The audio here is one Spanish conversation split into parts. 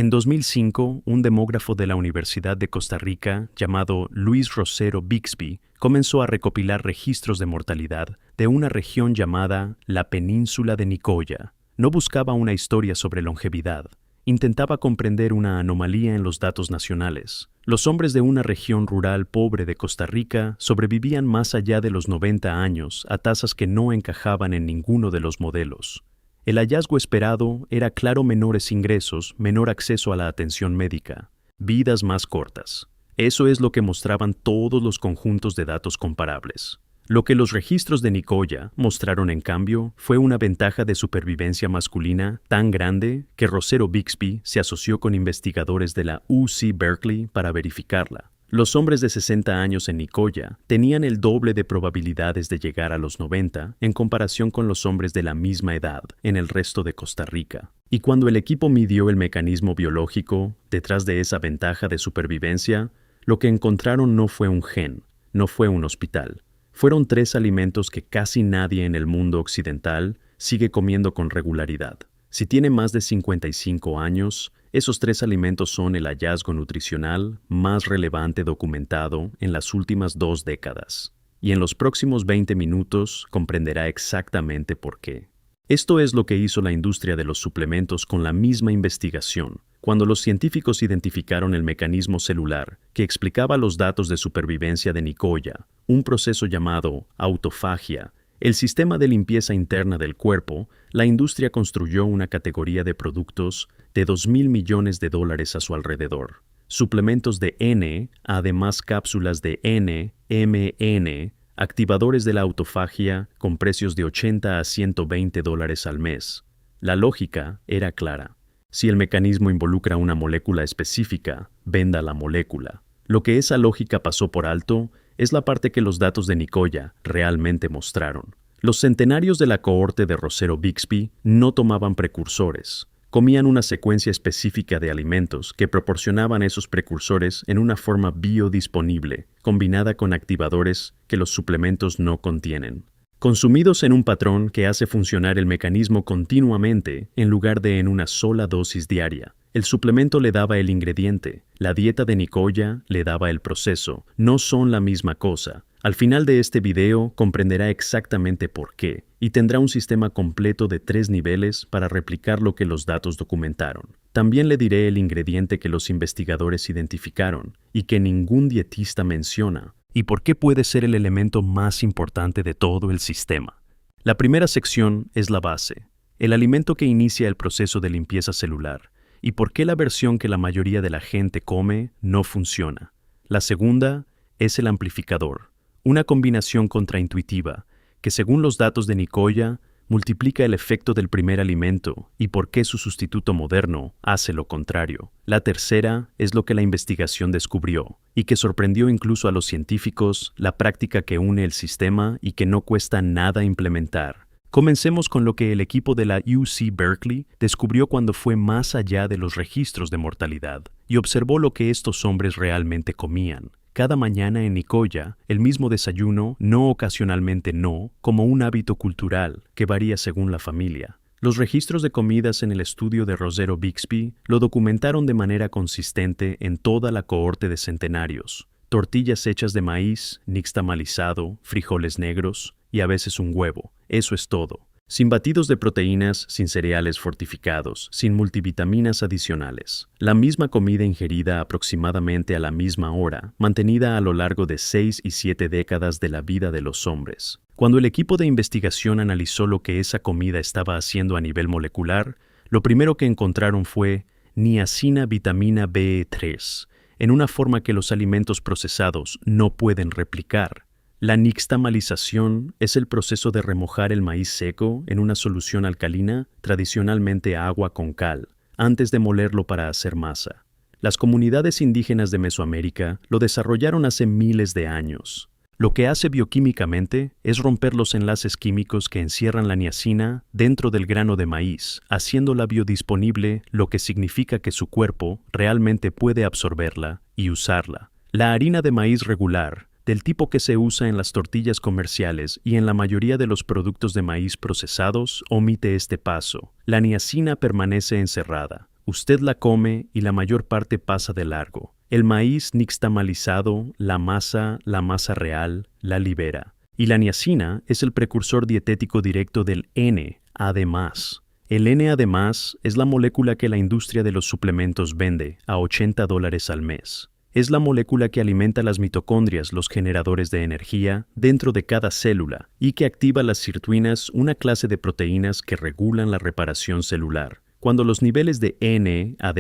En 2005, un demógrafo de la Universidad de Costa Rica, llamado Luis Rosero Bixby, comenzó a recopilar registros de mortalidad de una región llamada la Península de Nicoya. No buscaba una historia sobre longevidad. Intentaba comprender una anomalía en los datos nacionales. Los hombres de una región rural pobre de Costa Rica sobrevivían más allá de los 90 años a tasas que no encajaban en ninguno de los modelos. El hallazgo esperado era claro: menores ingresos, menor acceso a la atención médica, vidas más cortas. Eso es lo que mostraban todos los conjuntos de datos comparables. Lo que los registros de Nicoya mostraron, en cambio, fue una ventaja de supervivencia masculina tan grande que Rosero Bixby se asoció con investigadores de la UC Berkeley para verificarla. Los hombres de 60 años en Nicoya tenían el doble de probabilidades de llegar a los 90 en comparación con los hombres de la misma edad en el resto de Costa Rica. Y cuando el equipo midió el mecanismo biológico detrás de esa ventaja de supervivencia, lo que encontraron no fue un gen, no fue un hospital. Fueron 3 alimentos que casi nadie en el mundo occidental sigue comiendo con regularidad. Si tiene más de 55 años, esos 3 alimentos son el hallazgo nutricional más relevante documentado en las últimas 2 décadas. Y en los próximos 20 minutos comprenderá exactamente por qué. Esto es lo que hizo la industria de los suplementos con la misma investigación. Cuando los científicos identificaron el mecanismo celular que explicaba los datos de supervivencia de Nicoya, un proceso llamado autofagia, el sistema de limpieza interna del cuerpo, la industria construyó una categoría de productos de $2.000 millones a su alrededor. Suplementos de N, además cápsulas de N-MN, activadores de la autofagia con precios de $80 a $120 al mes. La lógica era clara. Si el mecanismo involucra una molécula específica, venda la molécula. Lo que esa lógica pasó por alto es la parte que los datos de Nicoya realmente mostraron. Los centenarios de la cohorte de Rosero Bixby no tomaban precursores. Comían una secuencia específica de alimentos que proporcionaban esos precursores en una forma biodisponible, combinada con activadores que los suplementos no contienen. Consumidos en un patrón que hace funcionar el mecanismo continuamente en lugar de en una sola dosis diaria. El suplemento le daba el ingrediente, la dieta de Nicoya le daba el proceso. No son la misma cosa. Al final de este video comprenderá exactamente por qué y tendrá un sistema completo de 3 niveles para replicar lo que los datos documentaron. También le diré el ingrediente que los investigadores identificaron y que ningún dietista menciona, y por qué puede ser el elemento más importante de todo el sistema. La primera sección es la base, el alimento que inicia el proceso de limpieza celular, y por qué la versión que la mayoría de la gente come no funciona. La segunda es el amplificador, una combinación contraintuitiva que, según los datos de Nicoya, multiplica el efecto del primer alimento y por qué su sustituto moderno hace lo contrario. La tercera es lo que la investigación descubrió y que sorprendió incluso a los científicos, la práctica que une el sistema y que no cuesta nada implementar. Comencemos con lo que el equipo de la UC Berkeley descubrió cuando fue más allá de los registros de mortalidad y observó lo que estos hombres realmente comían. Cada mañana en Nicoya, el mismo desayuno, no ocasionalmente no, como un hábito cultural que varía según la familia. Los registros de comidas en el estudio de Rosero Bixby lo documentaron de manera consistente en toda la cohorte de centenarios. Tortillas hechas de maíz, nixtamalizado, frijoles negros y a veces un huevo. Eso es todo. Sin batidos de proteínas, sin cereales fortificados, sin multivitaminas adicionales. La misma comida ingerida aproximadamente a la misma hora, mantenida a lo largo de 6 y 7 décadas de la vida de los hombres. Cuando el equipo de investigación analizó lo que esa comida estaba haciendo a nivel molecular, lo primero que encontraron fue niacina vitamina B3, en una forma que los alimentos procesados no pueden replicar. La nixtamalización es el proceso de remojar el maíz seco en una solución alcalina, tradicionalmente agua con cal, antes de molerlo para hacer masa. Las comunidades indígenas de Mesoamérica lo desarrollaron hace miles de años. Lo que hace bioquímicamente es romper los enlaces químicos que encierran la niacina dentro del grano de maíz, haciéndola biodisponible, lo que significa que su cuerpo realmente puede absorberla y usarla. La harina de maíz regular, del tipo que se usa en las tortillas comerciales y en la mayoría de los productos de maíz procesados, omite este paso. La niacina permanece encerrada, Usted la come y la mayor parte pasa de largo. El maíz nixtamalizado, la masa real, la libera. Y la niacina es el precursor dietético directo del NAD+. El NAD+, es la molécula que la industria de los suplementos vende a $80 al mes. Es la molécula que alimenta las mitocondrias, los generadores de energía, dentro de cada célula, y que activa las sirtuinas, una clase de proteínas que regulan la reparación celular. Cuando los niveles de NAD+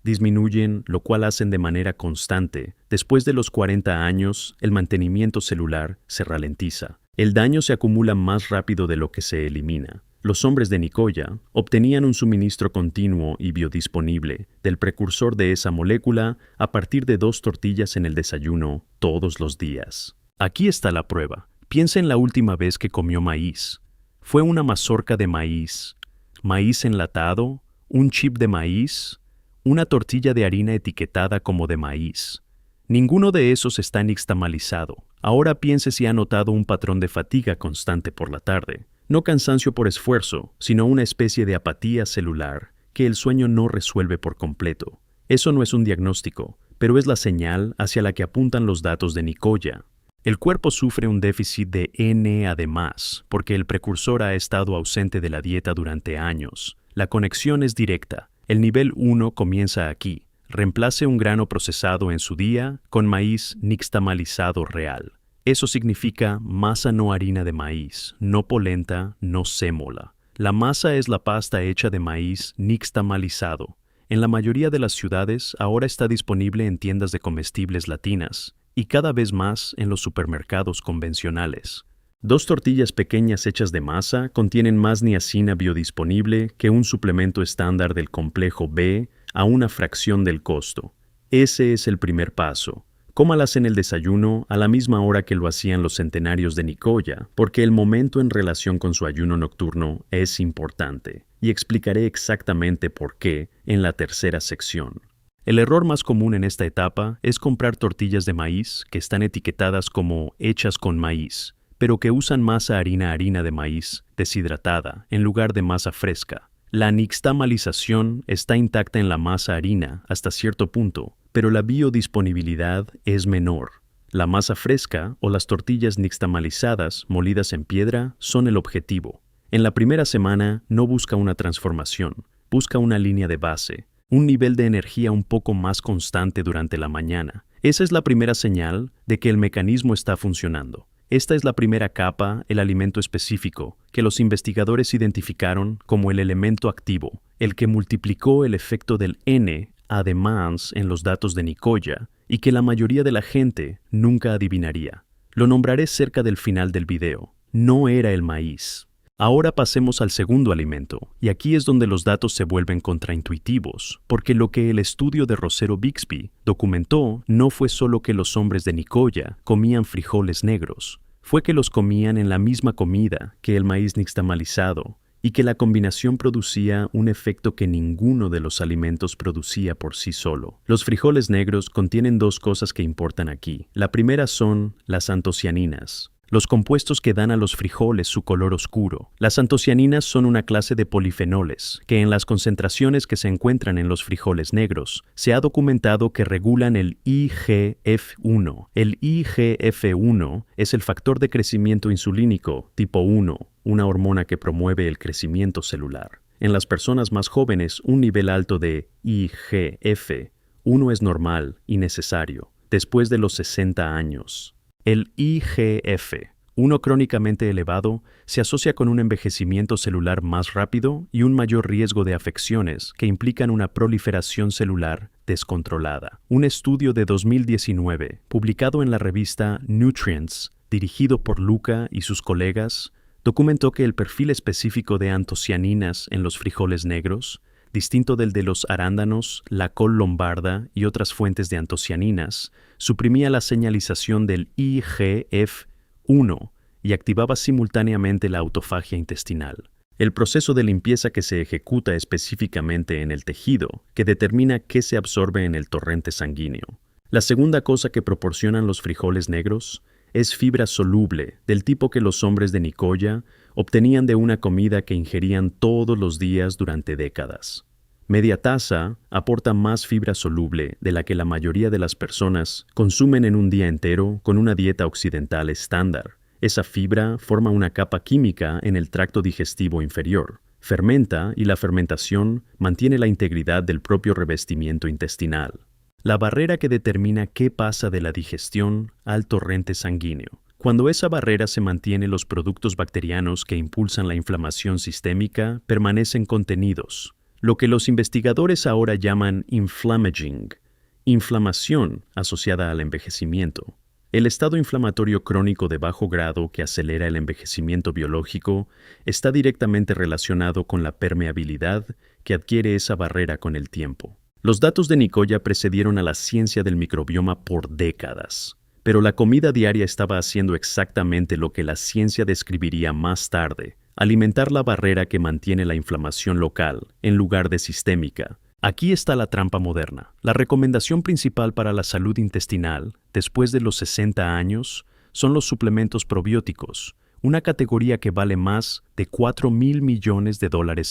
disminuyen, lo cual hacen de manera constante, después de los 40 años, el mantenimiento celular se ralentiza. El daño se acumula más rápido de lo que se elimina. Los hombres de Nicoya obtenían un suministro continuo y biodisponible del precursor de esa molécula a partir de 2 tortillas en el desayuno todos los días. Aquí está la prueba. Piensa en la última vez que comió maíz. ¿Fue una mazorca de maíz enlatado, un chip de maíz, una tortilla de harina etiquetada como de maíz? Ninguno de esos está nixtamalizado. Ahora piense si ha notado un patrón de fatiga constante por la tarde. No cansancio por esfuerzo, sino una especie de apatía celular que el sueño no resuelve por completo. Eso no es un diagnóstico, pero es la señal hacia la que apuntan los datos de Nicoya. El cuerpo sufre un déficit de NAD+, porque el precursor ha estado ausente de la dieta durante años. La conexión es directa. El nivel 1 comienza aquí. Reemplace un grano procesado en su día con maíz nixtamalizado real. Eso significa masa no harina de maíz, no polenta, no sémola. La masa es la pasta hecha de maíz nixtamalizado. En la mayoría de las ciudades ahora está disponible en tiendas de comestibles latinas y cada vez más en los supermercados convencionales. 2 tortillas pequeñas hechas de masa contienen más niacina biodisponible que un suplemento estándar del complejo B a una fracción del costo. Ese es el primer paso. Cómalas en el desayuno a la misma hora que lo hacían los centenarios de Nicoya, porque el momento en relación con su ayuno nocturno es importante, y explicaré exactamente por qué en la tercera sección. El error más común en esta etapa es comprar tortillas de maíz que están etiquetadas como hechas con maíz, pero que usan masa harina de maíz deshidratada en lugar de masa fresca. La nixtamalización está intacta en la masa harina hasta cierto punto, pero la biodisponibilidad es menor. La masa fresca o las tortillas nixtamalizadas molidas en piedra son el objetivo. En la primera semana no busca una transformación, busca una línea de base, un nivel de energía un poco más constante durante la mañana. Esa es la primera señal de que el mecanismo está funcionando. Esta es la primera capa, el alimento específico, que los investigadores identificaron como el elemento activo, el que multiplicó el efecto del NAD+ en los datos de Nicoya y que la mayoría de la gente nunca adivinaría. Lo nombraré cerca del final del video. No era el maíz. Ahora pasemos al segundo alimento, y aquí es donde los datos se vuelven contraintuitivos, porque lo que el estudio de Rosero-Bixby documentó no fue solo que los hombres de Nicoya comían frijoles negros, fue que los comían en la misma comida que el maíz nixtamalizado, y que la combinación producía un efecto que ninguno de los alimentos producía por sí solo. Los frijoles negros contienen 2 cosas que importan aquí. La primera son las antocianinas, los compuestos que dan a los frijoles su color oscuro. Las antocianinas son una clase de polifenoles que en las concentraciones que se encuentran en los frijoles negros se ha documentado que regulan el IGF-1. El IGF-1 es el factor de crecimiento insulínico tipo 1, una hormona que promueve el crecimiento celular. En las personas más jóvenes, un nivel alto de IGF-1 es normal y necesario después de los 60 años. El IGF-1 crónicamente elevado se asocia con un envejecimiento celular más rápido y un mayor riesgo de afecciones que implican una proliferación celular descontrolada. Un estudio de 2019, publicado en la revista Nutrients, dirigido por Luca y sus colegas, documentó que el perfil específico de antocianinas en los frijoles negros, distinto del de los arándanos, la col lombarda y otras fuentes de antocianinas, suprimía la señalización del IGF-1 y activaba simultáneamente la autofagia intestinal, el proceso de limpieza que se ejecuta específicamente en el tejido, que determina qué se absorbe en el torrente sanguíneo. La segunda cosa que proporcionan los frijoles negros es fibra soluble, del tipo que los hombres de Nicoya obtenían de una comida que ingerían todos los días durante décadas. Media taza aporta más fibra soluble de la que la mayoría de las personas consumen en un día entero con una dieta occidental estándar. Esa fibra forma una capa química en el tracto digestivo inferior, fermenta y la fermentación mantiene la integridad del propio revestimiento intestinal. La barrera que determina qué pasa de la digestión al torrente sanguíneo. Cuando esa barrera se mantiene, los productos bacterianos que impulsan la inflamación sistémica permanecen contenidos, lo que los investigadores ahora llaman inflammaging, inflamación asociada al envejecimiento. El estado inflamatorio crónico de bajo grado que acelera el envejecimiento biológico está directamente relacionado con la permeabilidad que adquiere esa barrera con el tiempo. Los datos de Nicoya precedieron a la ciencia del microbioma por décadas, pero la comida diaria estaba haciendo exactamente lo que la ciencia describiría más tarde: alimentar la barrera que mantiene la inflamación local en lugar de sistémica. Aquí está la trampa moderna. La recomendación principal para la salud intestinal, después de los 60 años, son los suplementos probióticos, una categoría que vale más de $4,000 millones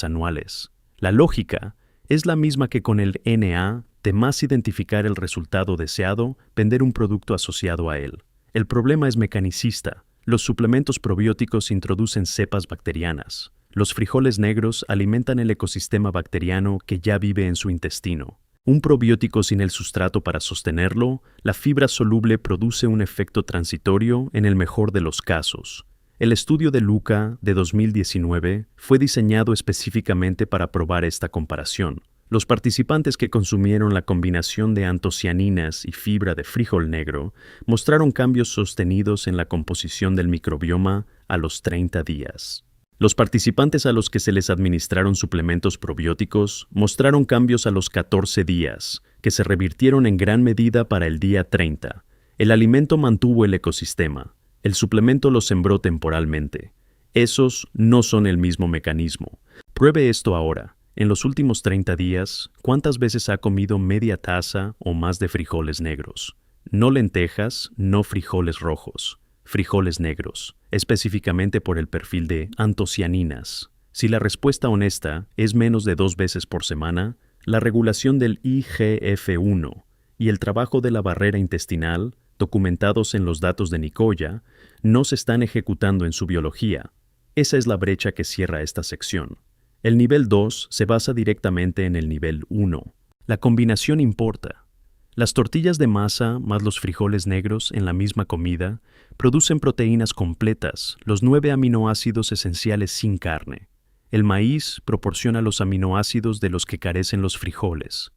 anuales. La lógica es la misma que con el NA, de más identificar el resultado deseado, vender un producto asociado a él. El problema es mecanicista. Los suplementos probióticos introducen cepas bacterianas. Los frijoles negros alimentan el ecosistema bacteriano que ya vive en su intestino. Un probiótico sin el sustrato para sostenerlo, la fibra soluble produce un efecto transitorio en el mejor de los casos. El estudio de Luca, de 2019, fue diseñado específicamente para probar esta comparación. Los participantes que consumieron la combinación de antocianinas y fibra de frijol negro mostraron cambios sostenidos en la composición del microbioma a los 30 días. Los participantes a los que se les administraron suplementos probióticos mostraron cambios a los 14 días, que se revirtieron en gran medida para el día 30. El alimento mantuvo el ecosistema. El suplemento lo sembró temporalmente. Esos no son el mismo mecanismo. Pruebe esto ahora. En los últimos 30 días, ¿cuántas veces ha comido media taza o más de frijoles negros? No lentejas, no frijoles rojos. Frijoles negros, específicamente por el perfil de antocianinas. Si la respuesta honesta es menos de 2 veces por semana, la regulación del IGF-1 y el trabajo de la barrera intestinal, documentados en los datos de Nicoya, no se están ejecutando en su biología. Esa es la brecha que cierra esta sección. El nivel 2 se basa directamente en el nivel 1. La combinación importa. Las tortillas de masa más los frijoles negros en la misma comida producen proteínas completas, los 9 aminoácidos esenciales sin carne. El maíz proporciona los aminoácidos de los que carecen los frijoles.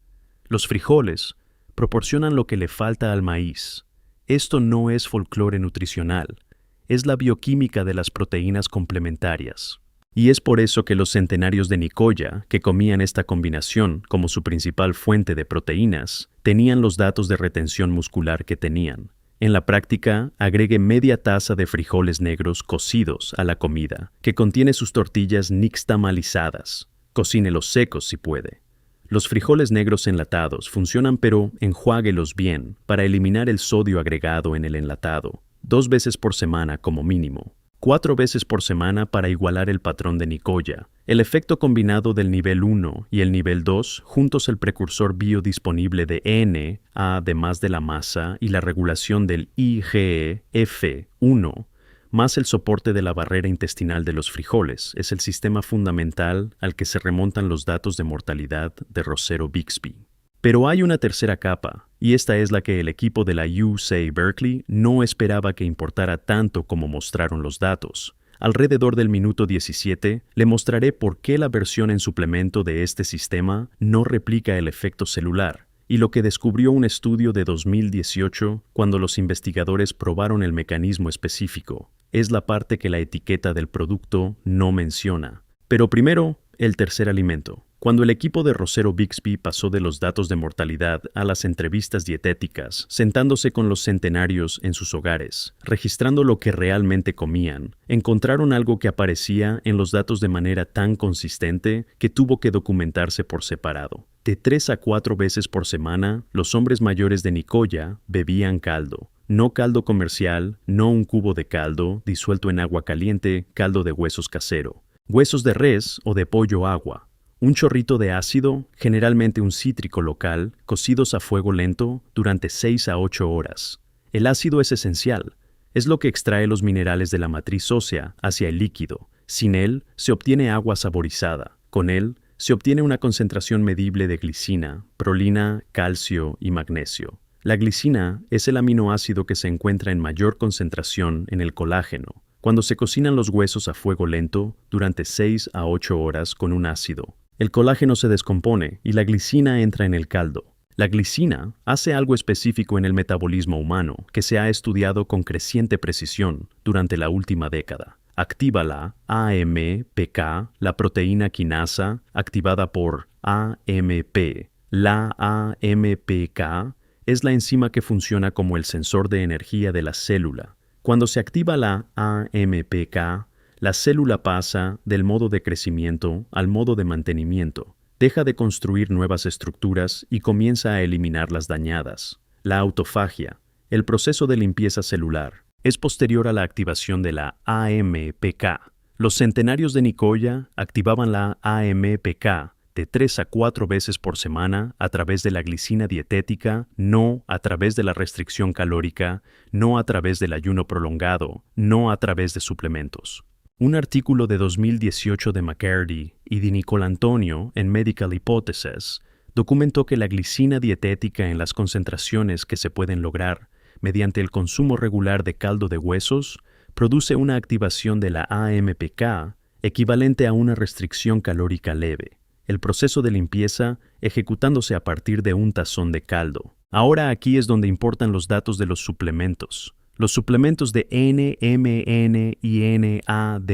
Los frijoles proporcionan lo que le falta al maíz. Esto no es folclore nutricional, es la bioquímica de las proteínas complementarias. Y es por eso que los centenarios de Nicoya, que comían esta combinación como su principal fuente de proteínas, tenían los datos de retención muscular que tenían. En la práctica, agregue media taza de frijoles negros cocidos a la comida, que contiene sus tortillas nixtamalizadas. Cocínelos secos si puede. Los frijoles negros enlatados funcionan, pero enjuáguelos bien para eliminar el sodio agregado en el enlatado, 2 veces por semana como mínimo. 4 veces por semana para igualar el patrón de Nicoya. El efecto combinado del nivel 1 y el nivel 2, juntos el precursor biodisponible de N, además de la masa y la regulación del IGF-1, más el soporte de la barrera intestinal de los frijoles, es el sistema fundamental al que se remontan los datos de mortalidad de Rosero-Bixby. Pero hay una tercera capa, y esta es la que el equipo de la UC Berkeley no esperaba que importara tanto como mostraron los datos. Alrededor del minuto 17, le mostraré por qué la versión en suplemento de este sistema no replica el efecto celular, y lo que descubrió un estudio de 2018 cuando los investigadores probaron el mecanismo específico. Es la parte que la etiqueta del producto no menciona. Pero primero, el tercer alimento. Cuando el equipo de Rosero-Bixby pasó de los datos de mortalidad a las entrevistas dietéticas, sentándose con los centenarios en sus hogares, registrando lo que realmente comían, encontraron algo que aparecía en los datos de manera tan consistente que tuvo que documentarse por separado. De 3 a 4 veces por semana, los hombres mayores de Nicoya bebían caldo. No caldo comercial, no un cubo de caldo disuelto en agua caliente, caldo de huesos casero. Huesos de res o de pollo agua. Un chorrito de ácido, generalmente un cítrico local, cocidos a fuego lento durante 6 a 8 horas. El ácido es esencial. Es lo que extrae los minerales de la matriz ósea hacia el líquido. Sin él, se obtiene agua saborizada. Con él, se obtiene una concentración medible de glicina, prolina, calcio y magnesio. La glicina es el aminoácido que se encuentra en mayor concentración en el colágeno, cuando se cocinan los huesos a fuego lento durante 6 a 8 horas con un ácido. El colágeno se descompone y la glicina entra en el caldo. La glicina hace algo específico en el metabolismo humano que se ha estudiado con creciente precisión durante la última década. Activa la AMPK, la proteína quinasa activada por AMP. La AMPK es la enzima que funciona como el sensor de energía de la célula. Cuando se activa la AMPK, la célula pasa del modo de crecimiento al modo de mantenimiento. Deja de construir nuevas estructuras y comienza a eliminar las dañadas. La autofagia, el proceso de limpieza celular, es posterior a la activación de la AMPK. Los centenarios de Nicoya activaban la AMPK de 3 a 4 veces por semana a través de la glicina dietética, no a través de la restricción calórica, no a través del ayuno prolongado, no a través de suplementos. Un artículo de 2018 de McCarty y de Nicolantonio en Medical Hypothesis documentó que la glicina dietética en las concentraciones que se pueden lograr mediante el consumo regular de caldo de huesos produce una activación de la AMPK equivalente a una restricción calórica leve. El proceso de limpieza ejecutándose a partir de un tazón de caldo. Ahora aquí es donde importan los datos de los suplementos. Los suplementos de N, M, N y NAD+,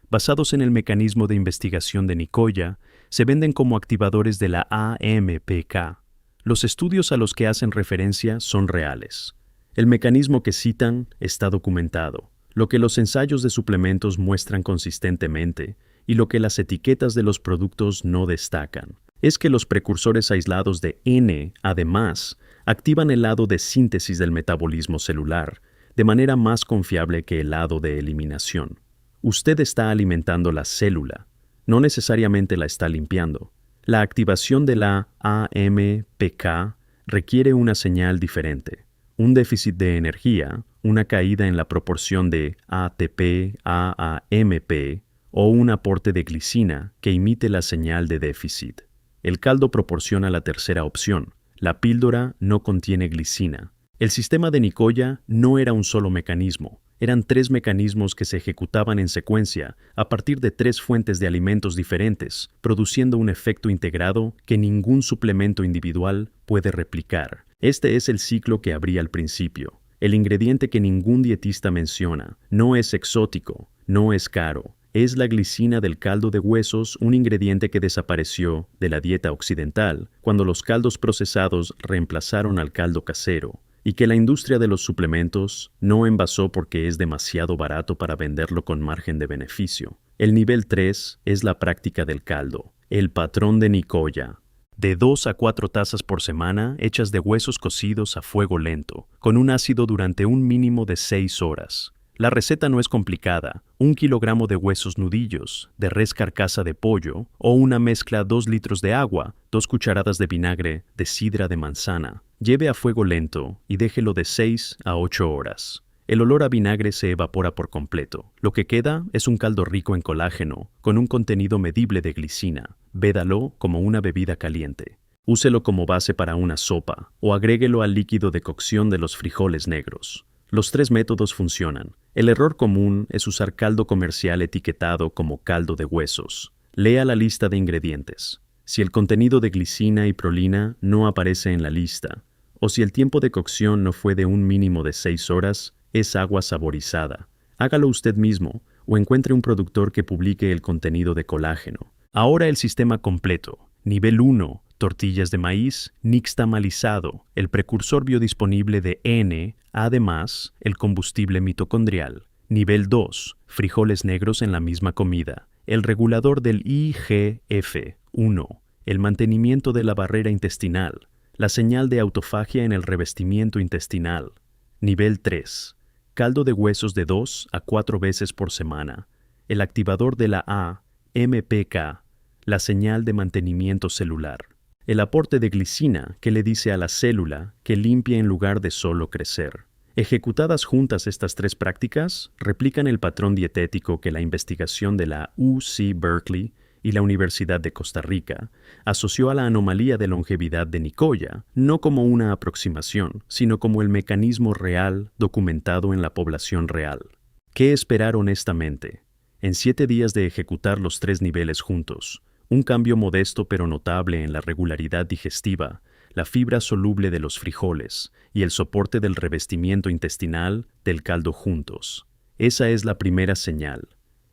basados en el mecanismo de investigación de Nicoya, se venden como activadores de la AMPK. Los estudios a los que hacen referencia son reales. El mecanismo que citan está documentado. Lo que los ensayos de suplementos muestran consistentemente y lo que las etiquetas de los productos no destacan es que los precursores aislados de N, además, activan el lado de síntesis del metabolismo celular de manera más confiable que el lado de eliminación. Usted está alimentando la célula, no necesariamente la está limpiando. La activación de la AMPK requiere una señal diferente, un déficit de energía, una caída en la proporción de ATP a AMP o un aporte de glicina que imite la señal de déficit. El caldo proporciona la tercera opción. La píldora no contiene glicina. El sistema de Nicoya no era un solo mecanismo. Eran 3 mecanismos que se ejecutaban en secuencia a partir de 3 fuentes de alimentos diferentes, produciendo un efecto integrado que ningún suplemento individual puede replicar. Este es el ciclo que abrí al principio. El ingrediente que ningún dietista menciona. No es exótico, no es caro. Es la glicina del caldo de huesos, un ingrediente que desapareció de la dieta occidental cuando los caldos procesados reemplazaron al caldo casero, y que la industria de los suplementos no envasó porque es demasiado barato para venderlo con margen de beneficio. El nivel 3 es la práctica del caldo, el patrón de Nicoya. De 2 a 4 tazas por semana hechas de huesos cocidos a fuego lento, con un ácido durante un mínimo de 6 horas. La receta no es complicada. 1 kilogramo de huesos nudillos, de res carcasa de pollo, o una mezcla 2 litros de agua, 2 cucharadas de vinagre de sidra de manzana. Lleve a fuego lento y déjelo de 6 a 8 horas. El olor a vinagre se evapora por completo. Lo que queda es un caldo rico en colágeno, con un contenido medible de glicina. Bédalo como una bebida caliente. Úselo como base para una sopa, o agréguelo al líquido de cocción de los frijoles negros. Los 3 métodos funcionan. El error común es usar caldo comercial etiquetado como caldo de huesos. Lea la lista de ingredientes. Si el contenido de glicina y prolina no aparece en la lista, o si el tiempo de cocción no fue de un mínimo de 6 horas, es agua saborizada. Hágalo usted mismo o encuentre un productor que publique el contenido de colágeno. Ahora el sistema completo. Nivel 1. Tortillas de maíz, nixtamalizado, el precursor biodisponible de N, además, el combustible mitocondrial. Nivel 2. Frijoles negros en la misma comida, el regulador del IGF-1, el mantenimiento de la barrera intestinal, la señal de autofagia en el revestimiento intestinal. Nivel 3. Caldo de huesos de 2 a 4 veces por semana, el activador de la AMPK, la señal de mantenimiento celular. El aporte de glicina que le dice a la célula que limpie en lugar de solo crecer. Ejecutadas juntas estas tres prácticas, replican el patrón dietético que la investigación de la UC Berkeley y la Universidad de Costa Rica asoció a la anomalía de longevidad de Nicoya, no como una aproximación, sino como el mecanismo real documentado en la población real. ¿Qué esperar honestamente? En 7 días de ejecutar los 3 niveles juntos, un cambio modesto pero notable en la regularidad digestiva, la fibra soluble de los frijoles y el soporte del revestimiento intestinal del caldo juntos. Esa es la primera señal.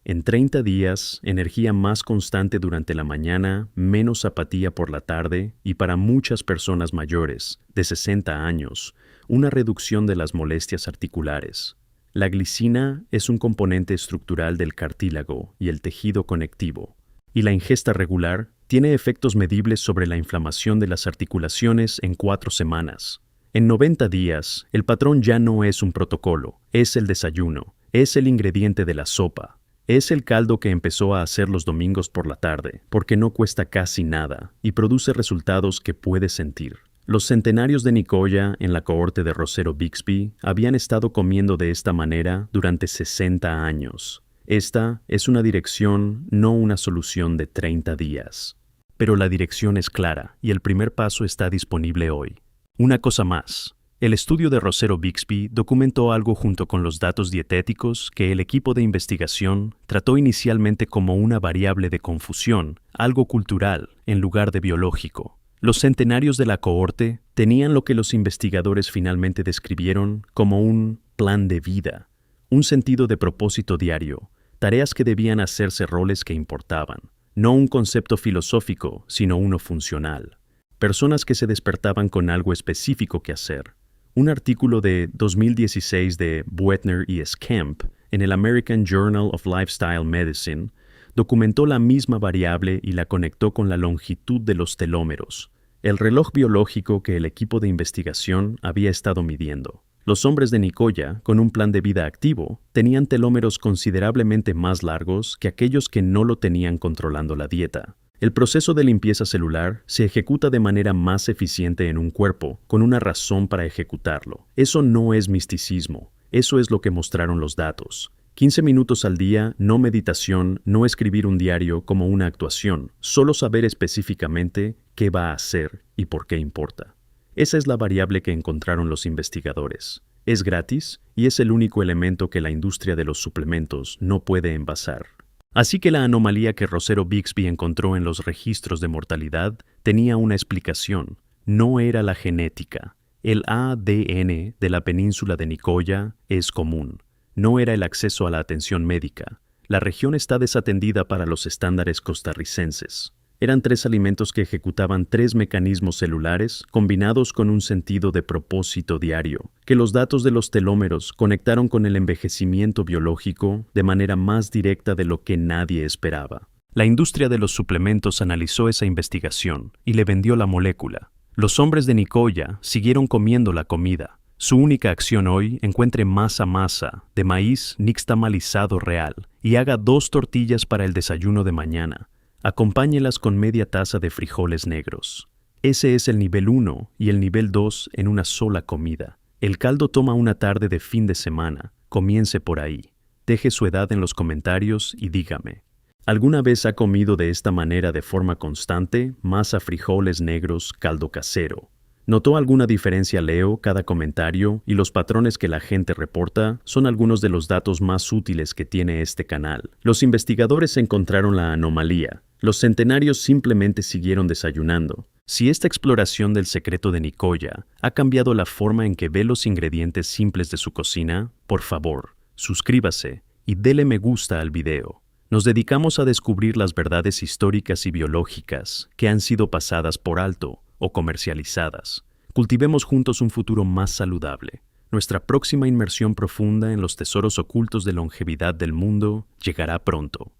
En 30 días, energía más constante durante la mañana, menos apatía por la tarde y para muchas personas mayores, de 60 años, una reducción de las molestias articulares. La glicina es un componente estructural del cartílago y el tejido conectivo, y la ingesta regular tiene efectos medibles sobre la inflamación de las articulaciones en 4 semanas. En 90 días, el patrón ya no es un protocolo, es el desayuno, es el ingrediente de la sopa. Es el caldo que empezó a hacer los domingos por la tarde, porque no cuesta casi nada y produce resultados que puedes sentir. Los centenarios de Nicoya en la cohorte de Rosero Bixby habían estado comiendo de esta manera durante 60 años. Esta es una dirección, no una solución de 30 días. Pero la dirección es clara y el primer paso está disponible hoy. Una cosa más. El estudio de Rosero Bixby documentó algo junto con los datos dietéticos que el equipo de investigación trató inicialmente como una variable de confusión, algo cultural, en lugar de biológico. Los centenarios de la cohorte tenían lo que los investigadores finalmente describieron como un plan de vida, un sentido de propósito diario, tareas que debían hacerse, roles que importaban, no un concepto filosófico, sino uno funcional. Personas que se despertaban con algo específico que hacer. Un artículo de 2016 de Buettner y Skemp en el American Journal of Lifestyle Medicine documentó la misma variable y la conectó con la longitud de los telómeros, el reloj biológico que el equipo de investigación había estado midiendo. Los hombres de Nicoya, con un plan de vida activo, tenían telómeros considerablemente más largos que aquellos que no lo tenían controlando la dieta. El proceso de limpieza celular se ejecuta de manera más eficiente en un cuerpo, con una razón para ejecutarlo. Eso no es misticismo, eso es lo que mostraron los datos. 15 minutos al día, no meditación, no escribir un diario como una actuación, solo saber específicamente qué va a hacer y por qué importa. Esa es la variable que encontraron los investigadores. Es gratis y es el único elemento que la industria de los suplementos no puede envasar. Así que la anomalía que Rosero Bixby encontró en los registros de mortalidad tenía una explicación. No era la genética. El ADN de la península de Nicoya es común. No era el acceso a la atención médica. La región está desatendida para los estándares costarricenses. Eran 3 alimentos que ejecutaban 3 mecanismos celulares combinados con un sentido de propósito diario, que los datos de los telómeros conectaron con el envejecimiento biológico de manera más directa de lo que nadie esperaba. La industria de los suplementos analizó esa investigación y le vendió la molécula. Los hombres de Nicoya siguieron comiendo la comida. Su única acción hoy: encuentre masa de maíz nixtamalizado real y haga 2 tortillas para el desayuno de mañana. Acompáñelas con media taza de frijoles negros. Ese es el nivel 1 y el nivel 2 en una sola comida. El caldo toma una tarde de fin de semana. Comience por ahí. Deje su edad en los comentarios y dígame. ¿Alguna vez ha comido de esta manera de forma constante? Masa, frijoles negros, caldo casero. ¿Notó alguna diferencia? Leo cada comentario y los patrones que la gente reporta son algunos de los datos más útiles que tiene este canal. Los investigadores encontraron la anomalía. Los centenarios simplemente siguieron desayunando. Si esta exploración del secreto de Nicoya ha cambiado la forma en que ve los ingredientes simples de su cocina, por favor, suscríbase y dele me gusta al video. Nos dedicamos a descubrir las verdades históricas y biológicas que han sido pasadas por alto o comercializadas. Cultivemos juntos un futuro más saludable. Nuestra próxima inmersión profunda en los tesoros ocultos de longevidad del mundo llegará pronto.